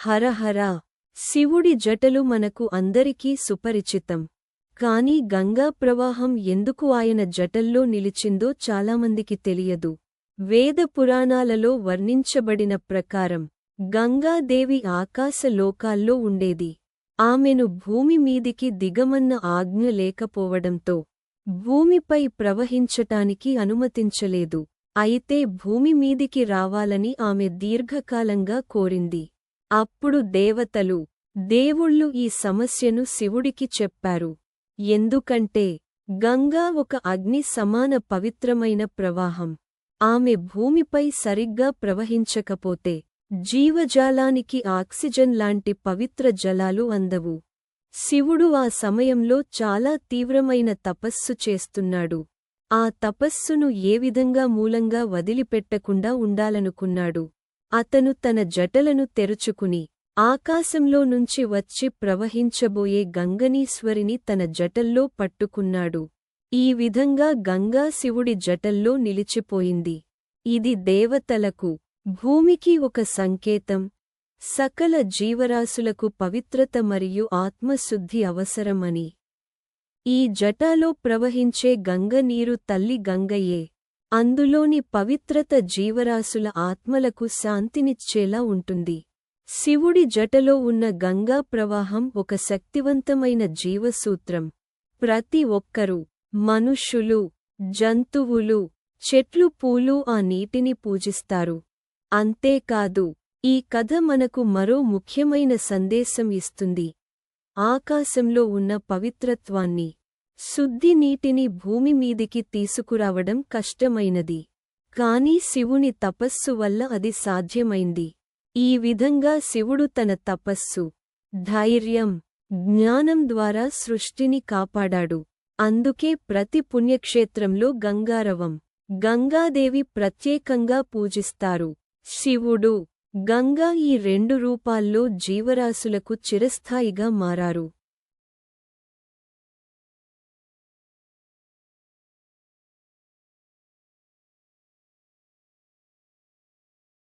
హరహర. శివుడి జటలు మనకు అందరికీ సుపరిచితం. కాని గంగా ప్రవాహం ఎందుకు ఆయన జటల్లో నిలిచిందో చాలామందికి తెలియదు. వేద పురాణాలలో వర్ణించబడిన ప్రకారం గంగాదేవి ఆకాశ లోకాల్లో ఉండేది. ఆమెను భూమి మీదికి దిగమన్న ఆజ్ఞ లేకపోవడంతో భూమిపై ప్రవహించటానికి అనుమతించలేదు. అయితే భూమి మీదికి రావాలని ఆమె దీర్ఘకాలంగా కోరింది. అప్పుడు దేవతలు, దేవుళ్ళు ఈ సమస్యను శివుడికి చెప్పారు. ఎందుకంటే గంగా ఒక అగ్ని సమాన పవిత్రమైన ప్రవాహం. ఆమె భూమిపై సరిగ్గా ప్రవహించకపోతే జీవజాలానికి ఆక్సిజన్ లాంటి పవిత్ర జలాలు అందవు. శివుడు ఆ సమయంలో చాలా తీవ్రమైన తపస్సు చేస్తున్నాడు. ఆ తపస్సును ఏ విధంగా మూలంగా వదిలిపెట్టకుండా ఉండాలనుకున్నాడు. అతను తన జటలను తెరుచుకుని ఆకాశంలో నుంచి వచ్చి ప్రవహించబోయే గంగనీశ్వరిని తన జటల్లో పట్టుకున్నాడు. ఈ విధంగా గంగా శివుడి జటల్లో నిలిచిపోయింది. ఇది దేవతలకు, భూమికి ఒక సంకేతం. సకల జీవరాశులకు పవిత్రత మరియు ఆత్మశుద్ధి అవసరమని. ఈ జటాలో ప్రవహించే గంగ నీరు తల్లి గంగయే. అందులోని పవిత్రత జీవరాశుల ఆత్మలకు శాంతినిచ్చేలా ఉంటుంది. శివుడి జటలో ఉన్న గంగా ప్రవాహం ఒక శక్తివంతమైన జీవసూత్రం. ప్రతి ఒక్కరూ, మనుష్యులు, జంతువులు, చెట్లు పూలు ఆ నీటిని పూజిస్తారు. అంతేకాదు, ఈ కథ మనకు మరో ముఖ్యమైన సందేశం ఇస్తుంది. ఆకాశంలో ఉన్న పవిత్రత్వాన్ని, శుద్ధి నీటిని భూమి మీదికి తీసుకురావడం కష్టమైనది. కాని శివుని తపస్సు వల్ల అది సాధ్యమైంది. ఈ విధంగా శివుడు తన తపస్సు, ధైర్యం, జ్ఞానం ద్వారా సృష్టిని కాపాడాడు. అందుకే ప్రతి పుణ్యక్షేత్రంలో గంగారవం, గంగాదేవి ప్రత్యేకంగా పూజిస్తారు. శివుడు, గంగా ఈ రెండు రూపాల్లో జీవరాశులకు చిరస్థాయిగా మారారు.